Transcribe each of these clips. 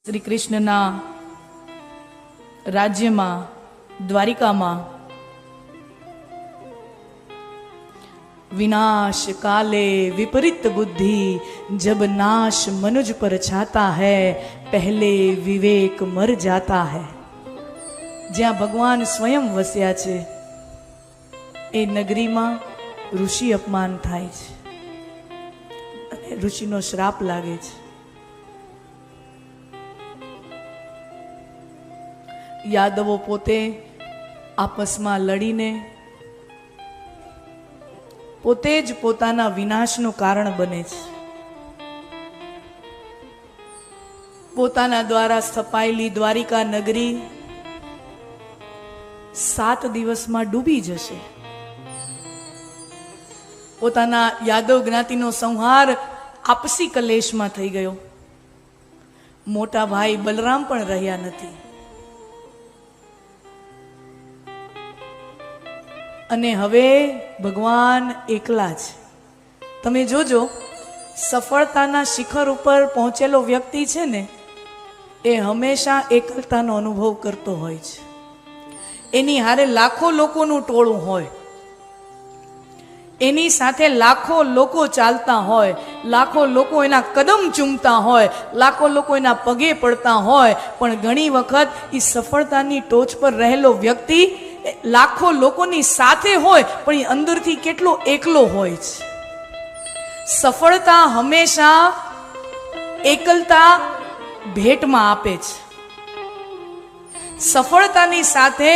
શ્રી કૃષ્ણના રાજ્યમાં દ્વારિકામાં विनाश काले विपरीत बुद्धि जब नाश मनुज पर छाता है पहले विवेक मर जाता है। જ્યાં ભગવાન સ્વયં વસ્યા છે એ નગરીમાં ઋષિ અપમાન થાય છે અને ઋષિનો શ્રાપ લાગે છે। યાદવો પોતે આપસમાં લડીને પોતે જ પોતાના વિનાશનું કારણ બને છે। પોતાના દ્વારા સ્થપાયેલી દ્વારિકા નગરી 7 દિવસમાં ડૂબી જશે। પોતાના યાદવ જ્ઞાતિનો સંહાર આપસી કલેશમાં થઈ ગયો। મોટા ભાઈ બલરામ પણ રહ્યા નથી અને હવે ભગવાન એકલા છે। તમે જોજો, સફળતાના શિખર ઉપર પહોંચેલો વ્યક્તિ છે ને એ હંમેશા એકલતાનો અનુભવ કરતો હોય છે। એની હારે લાખો લોકોનું ટોળું હોય, એની સાથે લાખો લોકો ચાલતા હોય, લાખો લોકો એના કદમ ચૂમતા હોય, લાખો લોકો એના પગે પડતા હોય, પણ ઘણી વખત એ સફળતાની ટોચ પર રહેલો વ્યક્તિ લાખો લોકોની સાથે હોય પણ એ અંદરથી કેટલો એકલો હોય છે। સફળતા હંમેશા એકલતા ભેટમાં આપે છે। સફળતાની સાથે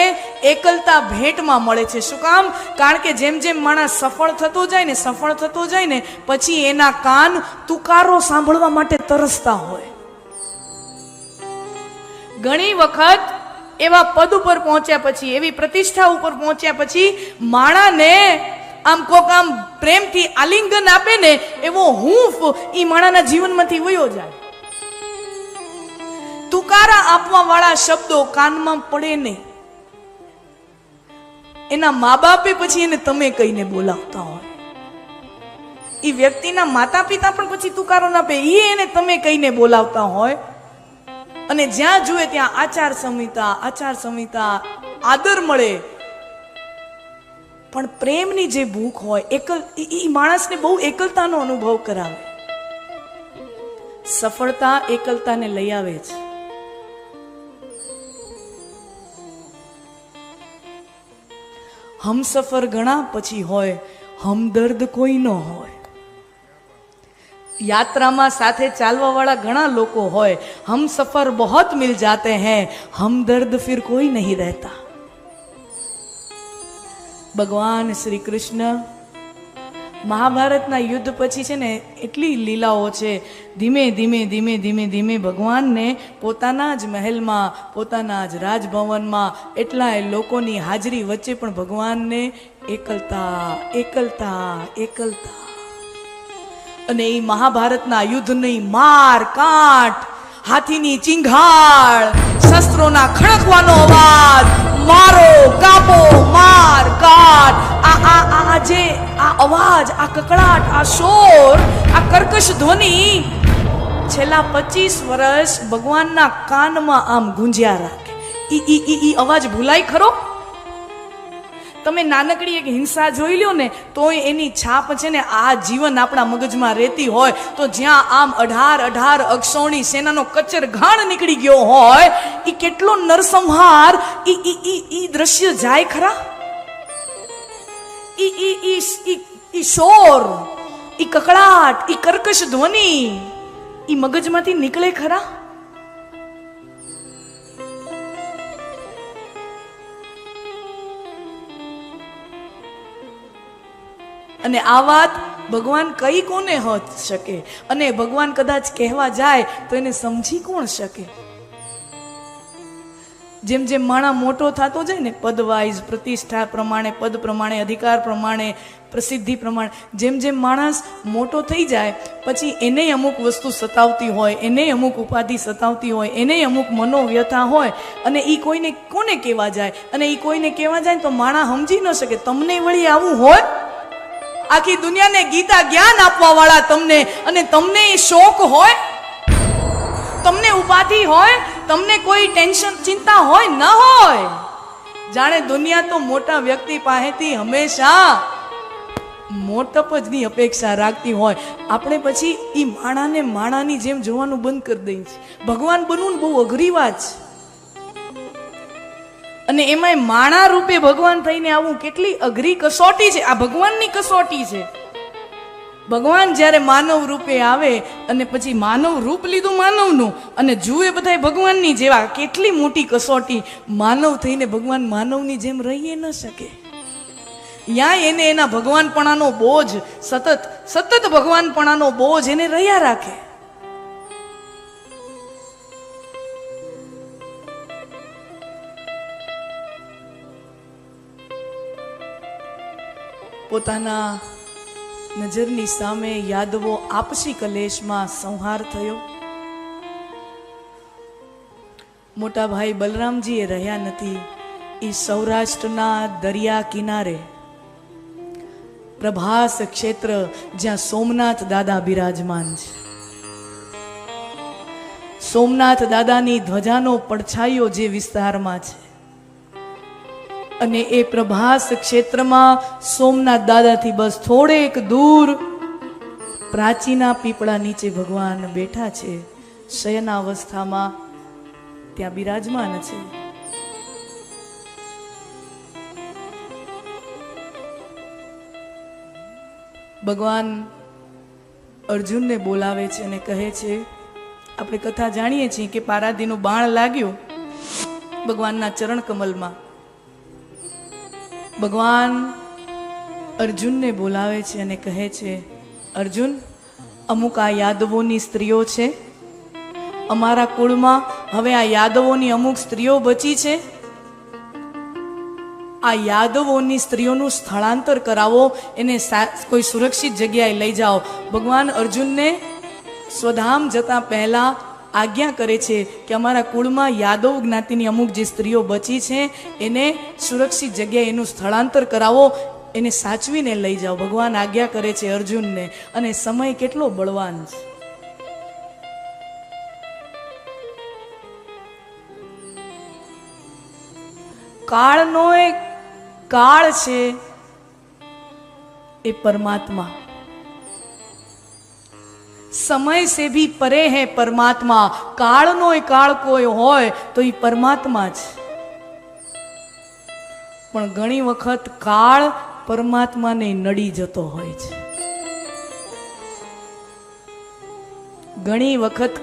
એકલતા ભેટમાં મળે છે। શું કામ? કારણ કે જેમ જેમ માણસ સફળ થતો જાય ને પછી એના કાન તુકારો સાંભળવા માટે તરસતા હોય। ઘણી વખત એવા પદ ઉપર પહોંચ્યા પછી, એવી પ્રતિષ્ઠા ઉપર પહોંચ્યા પછી માણાને આમ કોક આમ પ્રેમથી આલિંગન આપે ને એવો હૂંફ ઈ માણાના જીવનમાંથી વયો જાય। તુકારા આપવા વાળા શબ્દો કાનમાં પડે નહીં। એના મા બાપે પછી એને તમે કહીને બોલાવતા હોય, ઈ વ્યક્તિના માતા પિતા પણ પછી તુકારો ના આપે, ઈ એને તમે કહીને બોલાવતા હોય। અને જ્યાં જુએ ત્યાં આચાર સંહિતા આદર મળે, પણ પ્રેમની જે ભૂખ હોય ઈ માણસને બહુ એકલતાનો અનુભવ કરાવે। સફળતા એકલતાને લઈ આવે છે। હમસફર ઘણા પછી હોય, હમદર્દ કોઈ ન હોય। यात्रा साथे चालवा वाला घना लोको होय, हम सफर बहुत मिल जाते हैं, हमदर्द फिर कोई नहीं रहता। भगवान श्री कृष्ण महाभारतना युद्ध पछी छे ने एटली लीलाओ छे। धीमे धीमे धीमे धीमे धीमे भगवान ने पोताना ज महल में, पोताना ज राजभवन में एटलाय लोकोनी हाजरी वच्चे पण भगवान ने एकलता एकलता एकलता અને એ મહાભારતના યુદ્ધની માર કાટ, હાથીની ચીંઘાળ, શસ્ત્રોના ખડકવાનો અવાજ, મારો કાપો માર કાટ, આ અવાજ, આ કકડાટ, આ શોર, આ કર્કશ ધ્વનિ છેલ્લા 25 વર્ષ ભગવાનના કાનમાં આમ ગુંજ્યા રાખે। ઈ અવાજ ભૂલાય ખરો? તમે નાનકડી એક હિંસા જોઈ લ્યો ને તો એની છાપ છે ને આ જીવન આપણા મગજમાં રહેતી હોય। તો જ્યાં આમ 18 અક્ષોણી સેનાનો કચર ઘાણ નીકળી ગયો હોય, ઈ કેટલો નરસંહાર, ઈ દ્રશ્ય જાય ખરા? ઈ શોર, ઈ કકડાટ, ઈ કર્કશ ધ્વનિ ઈ મગજમાંથી નીકળે ખરા? અને આ વાત ભગવાન કઈ કોને હોત શકે? અને ભગવાન કદાચ કહેવા જાય તો એને સમજી કોણ શકે? જેમ જેમ માણા મોટો થતો જાય ને, પદ વાઇઝ, પ્રતિષ્ઠા પ્રમાણે, પદ પ્રમાણે, અધિકાર પ્રમાણે, પ્રસિદ્ધિ પ્રમાણે, જેમ જેમ માણસ મોટો થઈ જાય પછી એને અમુક વસ્તુ સતાવતી હોય, એને અમુક ઉપાધિ સતાવતી હોય, એને અમુક મનોવ્યથા હોય, અને ઈ કોઈને કોને કહેવા જાય? અને ઈ કોઈને કહેવા જાય તો માણા સમજી ન શકે। તમને વળી આવું હોય? આખી દુનિયાને ગીતા જ્ઞાન આપવા વાળા તમને, અને તમને એ શોક હોય તમને ઉપાધિ હોય, તમને કોઈ ટેન્શન ચિંતા હોય ન હોય, જાણે દુનિયા તો મોટા વ્યક્તિ પાસેથી હંમેશા મોટપ જ ની અપેક્ષા રાખતી હોય, આપણે પછી એ માણાને માણાની જેમ જોવાનું બંધ કરી દઈએ છીએ. ભગવાન બનવું બહુ અઘરી વાત છે, અને એમાંય માણા રૂપે ભગવાન થઈને આવું કેટલી અઘરી કસોટી છે. આ ભગવાનની કસોટી છે. ભગવાન જ્યારે માનવ રૂપે આવે અને પછી માનવ રૂપ લીધું માનવનું અને જુએ બધા ભગવાનની જેવા, કેટલી મોટી કસોટી. માનવ થઈને ભગવાન માનવની જેમ રહી ન શકે. યા એને એના ભગવાનપણાનો બોજ, સતત ભગવાનપણાનો બોજ એને રહ્યા રાખે. પોતાના નજરની સામે યાદવો આપસી કલેશમાં સંહાર થયો. મોટા ભાઈ બલરામજી એ રહ્યા નથી. એ સૌરાષ્ટ્રના દરિયા કિનારે પ્રભાસ ક્ષેત્ર, જ્યાં સોમનાથ દાદા બિરાજમાન છે. સોમનાથ દાદાની ધ્વજાનો પડછાયો જે વિસ્તારમાં છે, અને એ પ્રભાસ ક્ષેત્રમાં સોમનાથ દાદાથી બસ થોડેક દૂર પ્રાચીના પીપળા નીચે ભગવાન બેઠા છે. શયનાવસ્થામાં ત્યાં બિરાજમાન છે. ભગવાન અર્જુનને બોલાવે છે અને કહે છે, આપણે કથા જાણીએ છીએ કે પારાદીનું બાણ લાગ્યું ભગવાનના ચરણ કમલમાં. ભગવાન અર્જુનને બોલાવે છે અને કહે છે, અર્જુન, અમુક આ યાદવોની સ્ત્રીઓ છે અમારા કુળમાં, હવે આ યાદવોની અમુક સ્ત્રીઓ બચી છે, આ યાદવોની સ્ત્રીઓનું સ્થળાંતર કરાવો, એને કોઈ સુરક્ષિત જગ્યાએ લઈ જાઓ. ભગવાન અર્જુનને સ્વધામ જતા પહેલા આજ્ઞા કરે છે કે અમારા કુળમાં યાદવ જ્ઞાતિની અમુક જે સ્ત્રીઓ બચી છે એને સુરક્ષિત જગ્યાએ એનું સ્થળાંતર કરાવો, એને સાચવીને લઈ જાઓ. ભગવાન આજ્ઞા કરે છે અર્જુનને, અને સમય કેટલો બળવાન છે. કાળનો એક કાળ છે એ પરમાત્મા, समय से भी परे है परमात्मा. काळनो ए काळ कोई होय तो ई परमात्मा छे, पण घणी वखत काळ परमात्माने नडी जतो होय छे. घणी वखत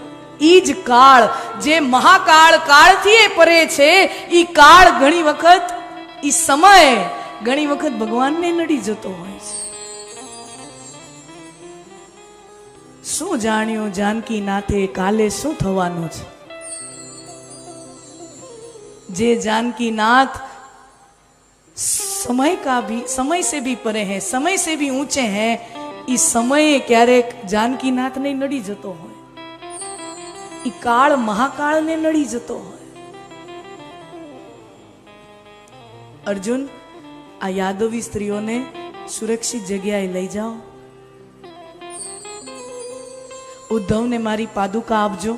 ईज काळ जे महाकाळ काळथी ए परे छे, ई काळ घणी वखत ई समय घणी वखत भगवानने नडी जतो होय छे. શું જાણ્યું જાનકી નાથે કાલે શું થવાનું છે? જે जानकी नाथ समय से भी परे हैं, समय से भी ऊंचे हैं, ई समय क्यारेक जानकी नाथ ने नड़ी जतो होय, ई काळ महाकाळ ने नड़ी जतो होय. अर्जुन, आ यादवी स्त्रीओने सुरक्षित जग्याए लई जाओ. उद्धव ने मारी पादुका आपजो,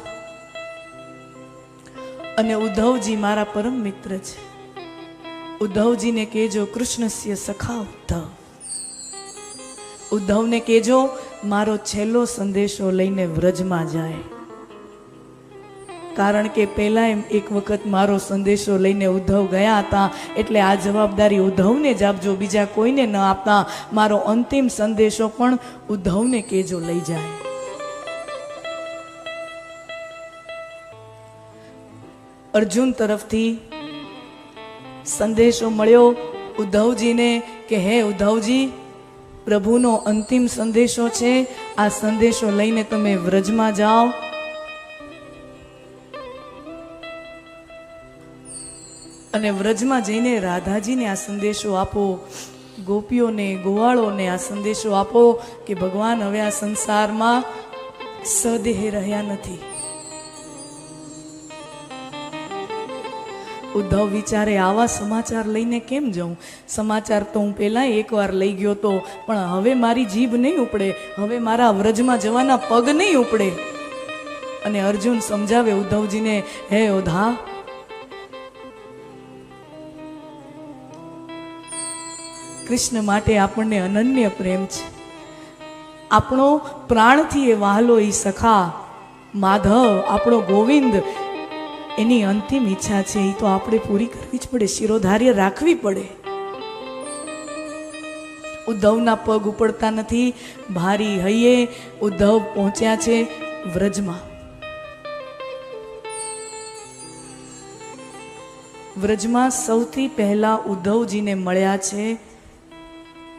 अने उद्धवजी मारा परम मित्र छे. उद्धवजी ने कहेजो कृष्णस्य सखा उद्धव. उद्धव ने कहेजो मारो छेल्लो संदेशो लईने व्रजमां जाए, कारण के पहला एक वखत मारो संदेशो लईने उद्धव गया था, एटले आ जवाबदारी उद्धव ने ज आपजो, बीजा कोईने न आपता. मारो अंतिम संदेशो पण उद्धव ने कहेजो लई जाए. अर्जुन तरफथी संदेशो मळ्यो उद्धवजी ने के हे उद्धवजी, प्रभुनो अंतिम संदेशो छे, आ संदेशो लईने तमे व्रजमां जाओ. अने व्रजमां जईने राधाजीने आ संदेशो आपो, गोपीओने गोवाळोने आ संदेशो आपो के भगवान हवे आ संसारमां सदेह रह्या नथी. उद्धव विचारे आवा समाचार लईने केम जाऊं? समाचार तो हूँ पहला एक वार लई गयो तो, पण हवे मारी जीभ नहीं उपड़े, हवे मारा व्रजमां जवाना पग नहीं उपड़े. અને અર્જુન સમજાવે ઉદ્ધવજીને, હે ઓધા, કૃષ્ણ માટે આપણને અનન્ય પ્રેમ છે. આપણો પ્રાણથી એ વહાલો ઈ સખા માધવ, આપણો ગોવિંદ, એની અંતિમ ઈચ્છા છે એ તો આપણે પૂરી કરવી જ પડે, શિરોધાર્ય રાખવી પડે. ઉદ્ધવના પગ ઉપડતા નથી. ભારી હૈયે ઉદ્ધવ પહોંચ્યા છે વ્રજમાં. વ્રજમાં સૌથી પહેલા ઉદ્ધવજીને મળ્યા છે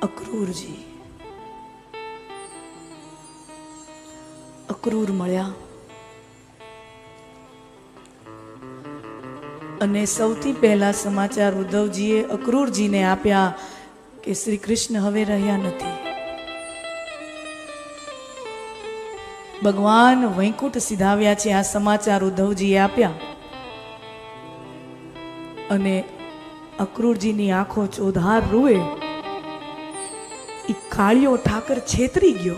અક્રૂરજી. અક્રૂર મળ્યા અને સૌથી પહેલા સમાચાર ઉદ્ધવજીએ અક્રૂરજીને આપ્યા કે શ્રી કૃષ્ણ હવે રહ્યા નથી. ભગવાન વૈકુંઠ સિધાવ્યા છે, આ સમાચાર ઉદ્ધવજીએ આપ્યા. અને અક્રૂરજીની આંખો ચોધાર રૂએ. ઈ કાળિયો ઠાકર છેતરી ગયો.